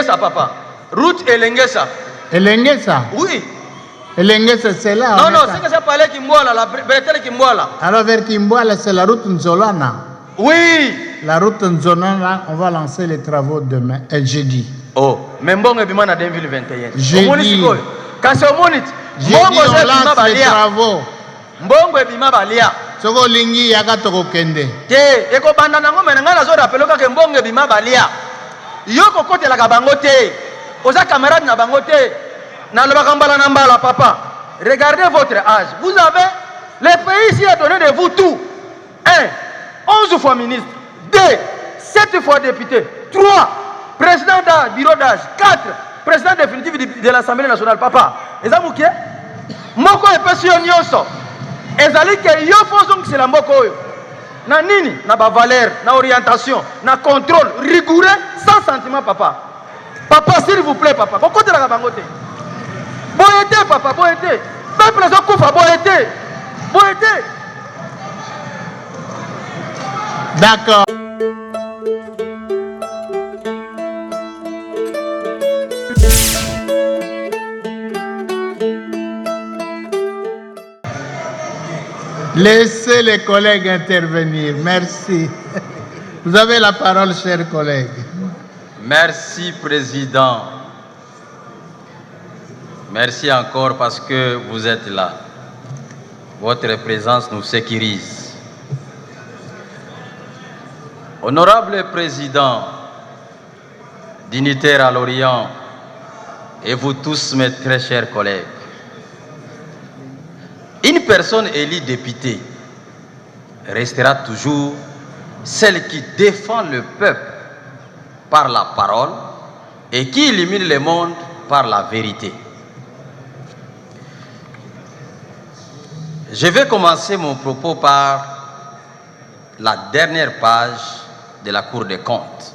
Elengesa, papa. Route Elengesa. Elengesa? Oui. Elengesa, c'est là. Non, non, c'est que ça parlait Kimboala, la bretelle Kimboala. Alors vers Kimboala, c'est la route Nzolana. Oui. La route Nzolana, on va lancer les travaux demain, jeudi. Oh, mais Mbongo Bimana 2021. Jeudi. Quand c'est au monite, Mbongo on lance les travaux. Mbongo Bima Balia. Soko lingi yaka toko kende. Te, eko banda nango menanga na zo rappelo ka Mbongo Bima Balia. Yoko kote la kabango te. Oza camarade na bango te. Na le bakambala na mbala papa. Regardez votre âge. Vous avez le pays ici a donné de vous tout. 1, 11 fois ministre. 2, 7 fois député. 3, président du bureau d'âge. 4, président définitif de l'Assemblée nationale. Papa, est-ce que vous moko epesi yo nyonso. Ezali ke yo fonzong c'est la moko yo. Na nini? Na ba valeur, na orientation, na contrôle rigoureux, sans sentiment papa. Papa s'il vous plaît papa. Kokote la bangote. Boyete papa, boyete. Peuple zo kufa boyete. Boyete. D'accord. Laissez les collègues intervenir. Merci. Vous avez la parole, chers collègues. Merci, Président. Merci encore parce que vous êtes là. Votre présence nous sécurise. Honorable Président, dignitaire à l'Orient, et vous tous, mes très chers collègues, une personne élue députée restera toujours celle qui défend le peuple par la parole et qui illumine le monde par la vérité. Je vais commencer mon propos par la dernière page de la Cour des comptes.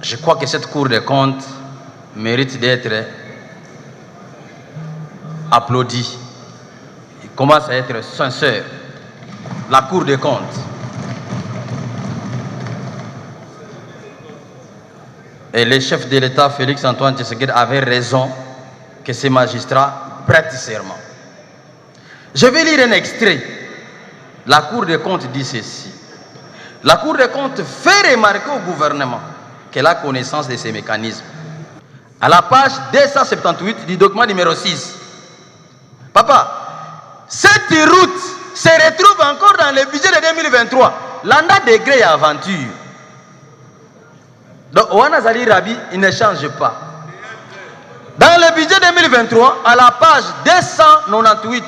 Je crois que cette Cour des comptes mérite d'être applaudie. Il commence à être sincère. La Cour des comptes. Et le chef de l'État, Félix-Antoine Tshisekedi, avait raison que ces magistrats prêtent serment. Je vais lire un extrait. La Cour des comptes dit ceci. La Cour des comptes fait remarquer au gouvernement qu'elle a connaissance de ces mécanismes. À la page 278 du document numéro 6. Papa, cette route se retrouve encore dans le budget de 2023. L'anda degré et aventure. Donc, Ouanazali Rabi, il ne change pas. Dans le budget 2023, à la page 298,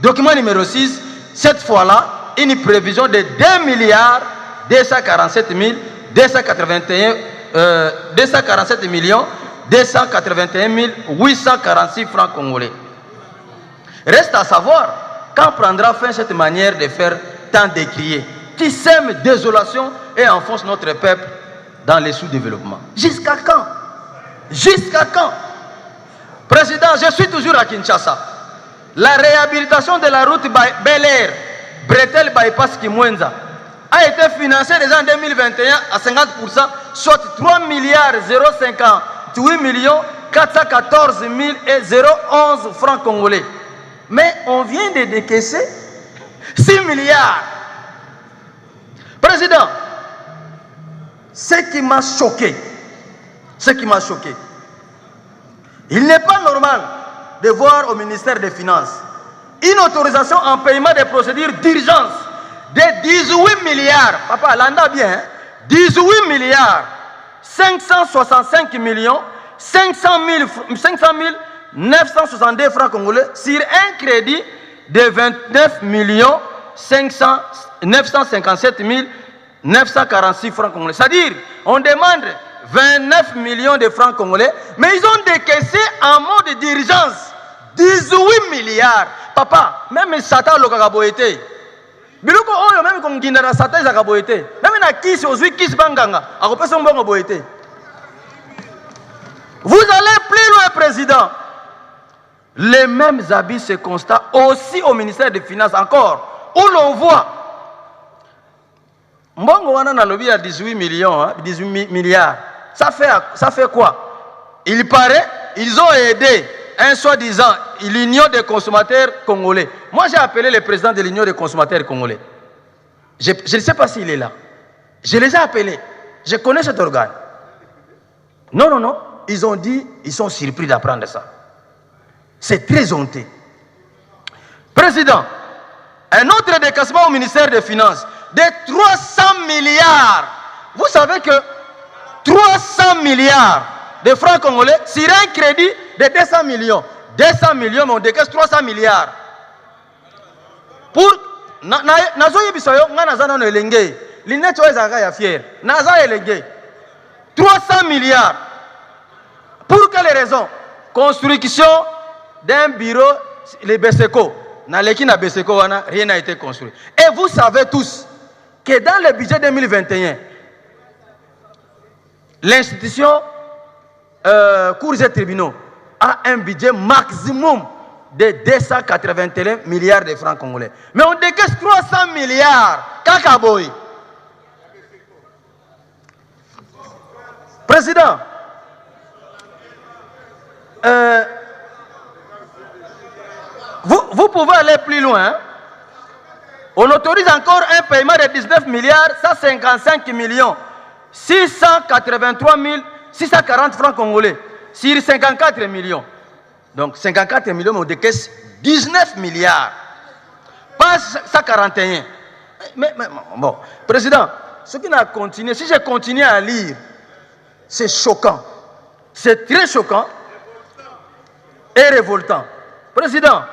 document numéro 6, cette fois-là, une prévision de 2 milliards 247 millions 281 846 francs congolais. Reste à savoir quand prendra fin cette manière de faire tant décrier, qui sème désolation et enfonce notre peuple dans les sous-développements. Jusqu'à quand? Jusqu'à quand? Président, je suis toujours à Kinshasa. La réhabilitation de la route Bel Air, Bretel Bypass Kimwenza, a été financée déjà en 2021 à 50%, soit 3 milliards 058 millions 414 000 et 011 francs congolais. Mais on vient de décaisser 6 milliards. Président, ce qui m'a choqué, il n'est pas normal de voir au ministère des Finances une autorisation en paiement des procédures d'urgence de 18 milliards. Papa, l'anda bien, hein? 18 milliards 565 millions 500 962 francs congolais sur un crédit de 29 millions 957 946 francs congolais. C'est-à-dire, on demande 29 millions de francs congolais, mais ils ont décaissé en mode d'urgence 18 milliards. Papa, même Satan le kakaboete. Biloko oyo même comme Guinara Satan ils kakaboete. Même na kisi ozui kisi banganga, akopesa mbongo boete. Vous allez plus loin, président. Les mêmes habits se constatent aussi au ministère des Finances encore, où l'on voit mbongo wana na lobby à 18 millions, hein, 18 milliards. Ça fait quoi? Il paraît, ils ont aidé un soi-disant l'Union des consommateurs congolais. Moi, j'ai appelé le président de l'Union des consommateurs congolais. Je ne sais pas s'il est là. Je les ai appelés. Je connais cet organe. Non. Ils ont dit, ils sont surpris d'apprendre ça. C'est très honteux. Président, un autre décaissement au ministère des Finances de 300 milliards. Vous savez que 300 milliards de francs congolais sur un crédit de 200 millions. 200 millions, mais on décaisse 300 milliards. Pour... Nazo yebisoyo, nga nazana no elenge. L'inet oezanga ya fier. Naza elenge. 300 milliards. Pour quelles raisons? Construction d'un bureau, les Beseko. Naleki na Beseko wana, rien n'a été construit. Et vous savez tous que dans le budget 2021, l'institution cours et tribunaux a un budget maximum de 281 milliards de francs congolais. Mais on décaisse 300 milliards. Kakaboy. Président, vous pouvez aller plus loin. Hein? On autorise encore un paiement de 19 milliards 155 millions 683 640 francs congolais sur 54 millions. Donc 54 millions, mais on décaisse 19 milliards. Pas 141. Mais bon, président, ce qui n'a continué, si je continue à lire, c'est choquant. C'est très choquant et révoltant. Président,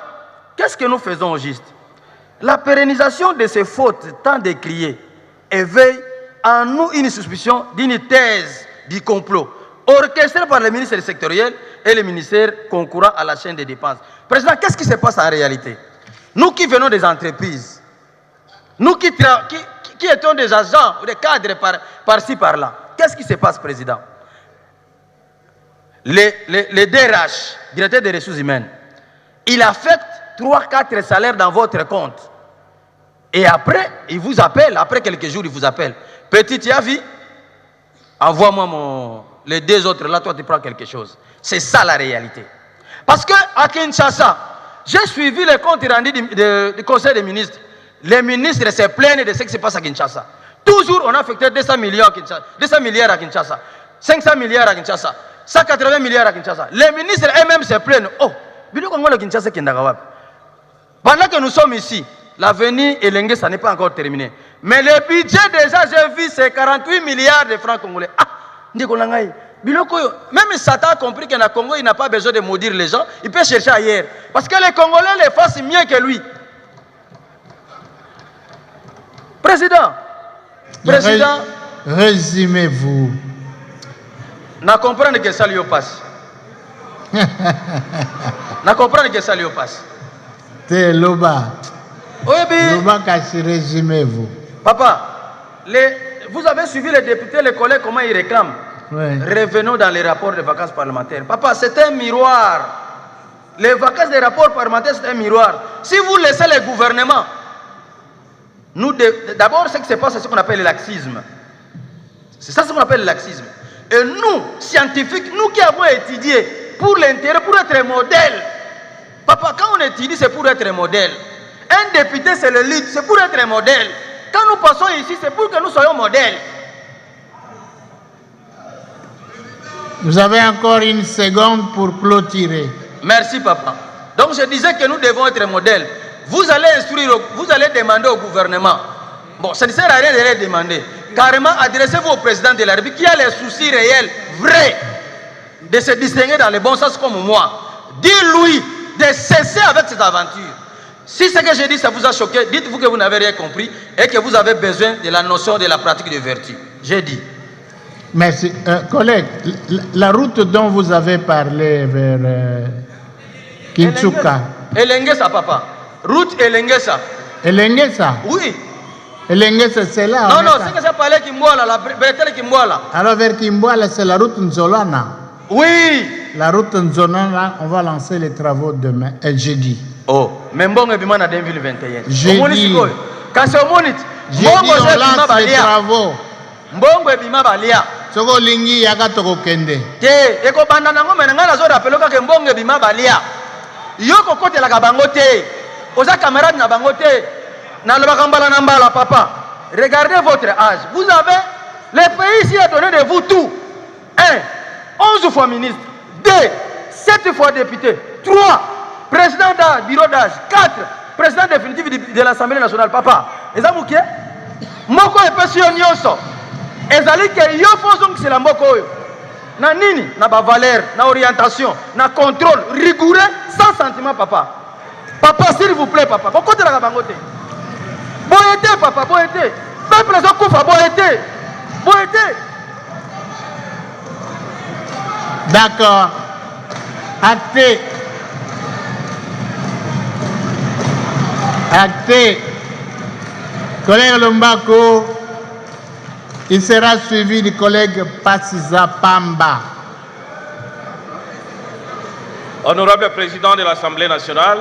qu'est-ce que nous faisons au juste? La pérennisation de ces fautes tant décriées éveille en nous une suspicion d'une thèse du complot orchestrée par le ministère sectoriel et le ministère concourant à la chaîne des dépenses. Président, qu'est-ce qui se passe en réalité? Nous qui venons des entreprises, nous qui étions des agents ou des cadres par-ci, par-là, qu'est-ce qui se passe, Président? Les DRH, directeur des ressources humaines, il affecte 3-4 salaires dans votre compte. Et après, il vous appelle, après quelques jours, il vous appelle. Petit Yavi, envoie-moi les deux autres, là, toi, tu prends quelque chose. C'est ça la réalité. Parce qu'à Kinshasa, j'ai suivi les comptes rendus du Conseil des ministres. Les ministres se plaignent de ce qui se passe à Kinshasa. Toujours, on a affecté 200 milliards à Kinshasa, 500 milliards à Kinshasa, 180 milliards à Kinshasa. Les ministres eux-mêmes se plaignent. Oh, Kinshasa pendant que nous sommes ici, l'avenir Elenge, ça n'est pas encore terminé. Mais le budget déjà, j'ai vu, c'est 48 milliards de francs congolais. Ah, même Satan a compris qu'en Congo, il n'a pas besoin de maudire les gens. Il peut chercher ailleurs. Parce que les Congolais les fassent mieux que lui. Président. Résumez-vous. Na comprendre que ça lui passe. Na comprendre que ça lui passe. T'es Loba. Oui, mais... Loba, résumez-vous. Papa, vous avez suivi les députés, les collègues, comment ils réclament. Ouais. Revenons dans les rapports de vacances parlementaires. Papa, c'est un miroir. Les vacances des rapports parlementaires, c'est un miroir. Si vous laissez les gouvernements, d'abord, ce qui se passe, c'est ce qu'on appelle le laxisme. C'est ça ce qu'on appelle le laxisme. Et nous, scientifiques, nous qui avons étudié pour l'intérêt, pour être modèle. Papa, quand on étudie, c'est pour être modèle. Un député, c'est le lead, c'est pour être modèle. Quand nous passons ici, c'est pour que nous soyons modèles. Vous avez encore une seconde pour clôturer. Merci, papa. Donc, je disais que nous devons être modèles. Vous allez instruire, vous allez demander au gouvernement. Bon, ça ne sert à rien de les demander. Carrément, adressez-vous au président de la République qui a les soucis réels, vrais, de se distinguer dans le bon sens comme moi. Dis-lui de cesser avec cette aventure. Si ce que j'ai dit, ça vous a choqué, dites-vous que vous n'avez rien compris et que vous avez besoin de la notion de la pratique de vertu. J'ai dit. Merci. Collègue, la route dont vous avez parlé vers Kinshasa. Elengesa, papa. Route Elengesa. Elengesa? Oui. Elengesa, c'est là. Non, c'est que j'ai parlé Kimboala, la bretelle Kimboala. Alors vers Kimboala, c'est la route Nzolana. Oui. La route Nzolana, on va lancer les travaux demain, jeudi. Oh, mais Mbongo Bimana 2021. Jeudi. Quand c'est au Monit, Jeudi, on lance les travaux. Mbongo Bima Balia. Soko lingi yaka toko kende. te ekobanda nango me na ngai nazorappele kaka mbongo ebima balia yo kokotelaka bango te oza camarade na bango te nalobaka mbala na mbala papa regardez votre âge vous avez le pays ici a donné de vous tout 1 11 fois ministre 2 7 fois député 3 président d'âge bureau d'âge 4 président définitif de l'Assemblée nationale papa eza moke moko epesi yo nyonso ezali ke yo fo ozongisela mboka oyo na nini na bavaleur na orientation na contrôle rigoureux sans sentiment papa papa s'il vous plaît papa kokotelaka bango te boye te papa boye te peuple ezokufa boye te boye te. D'accord. Acté. Acté. Collègue Lombako, il sera suivi du collègue Passiza Pamba. Honorable Président de l'Assemblée nationale,